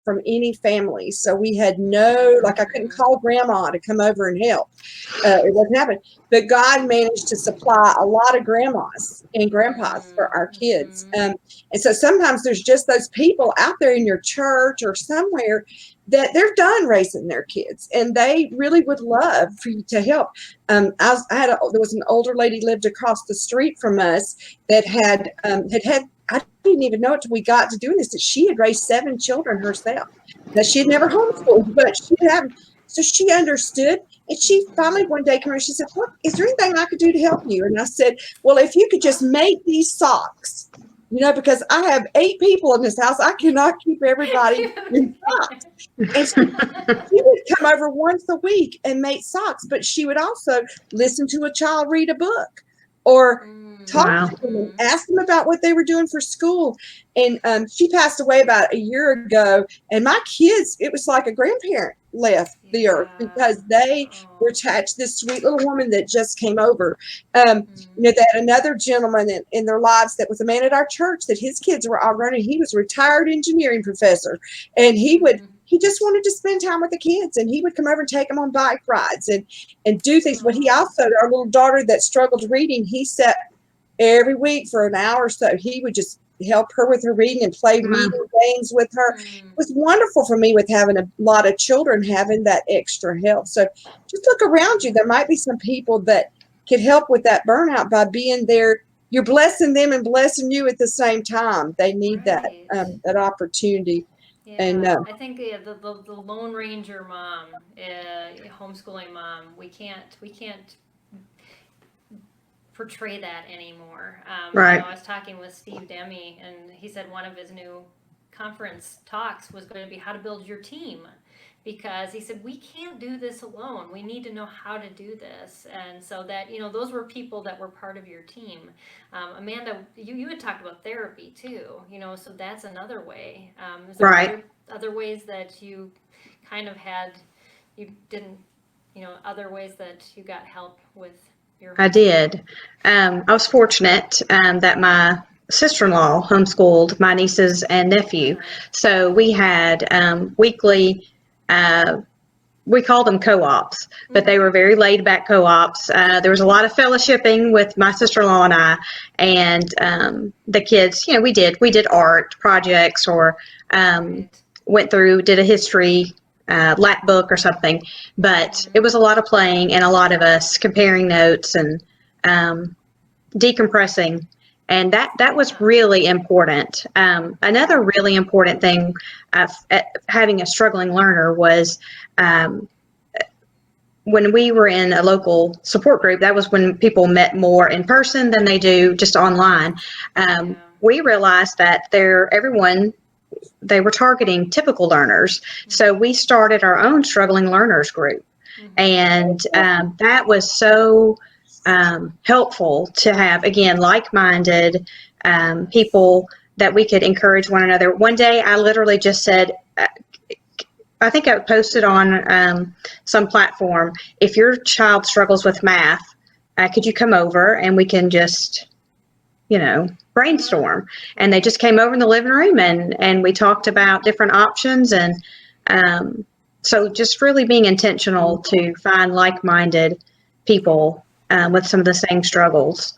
from any family. So we had no, like I couldn't call grandma to come over and help. It wasn't happening. But God managed to supply a lot of grandmas and grandpas for our kids. And so sometimes there's just those people out there in your church or somewhere that they're done raising their kids and they really would love for you to help. There was an older lady lived across the street from us that had I didn't even know it till we got to doing this, that she had raised 7 children herself. That she had never homeschooled, but she had. So she understood. And she finally one day came and she said, "What is there anything I could do to help you?" And I said, "Well, if you could just make these socks, because I have 8 people in this house, I cannot keep everybody in socks." And she would come over once a week and make socks, but she would also listen to a child read a book or talk to them and ask them about what they were doing for school. And she passed away about a year ago. And my kids, it was like a grandparent left the earth because they were attached to this sweet little woman that just came over. That another gentleman in their lives that was a man at our church that his kids were all grown, and he was a retired engineering professor. And he just wanted to spend time with the kids, and he would come over and take them on bike rides and do things. But he also, our little daughter that struggled reading, he sat every week for an hour or so. He would just help her with her reading and play reading games with her. It was wonderful for me with having a lot of children having that extra help. So just look around you. There might be some people that could help with that burnout by being there. You're blessing them and blessing you at the same time. They need that opportunity. Yeah, And I think the Lone Ranger mom, homeschooling mom, we can't portray that anymore. Right. I was talking with Steve Demme, and he said one of his new conference talks was going to be how to build your team, because he said we can't do this alone. We need to know how to do this, and so that those were people that were part of your team. Amanda, you had talked about therapy too. So that's another way. Is there Right. other ways that you kind of had you didn't other ways that you got help with? I did. I was fortunate that my sister-in-law homeschooled my nieces and nephew. So we had weekly, we called them co-ops, but they were very laid-back co-ops. There was a lot of fellowshipping with my sister-in-law and I, and the kids. We did art projects or did a history lap book or something, but it was a lot of playing and a lot of us comparing notes and decompressing, and that was really important. Another really important thing having a struggling learner was when we were in a local support group. That was when people met more in person than they do just online. We realized that they were targeting typical learners. So we started our own struggling learners group. And that was so helpful to have, again, like-minded people that we could encourage one another. One day I literally just said, I think I posted on some platform, if your child struggles with math, could you come over and we can just, brainstorm. And they just came over in the living room and we talked about different options. And so just really being intentional to find like-minded people with some of the same struggles.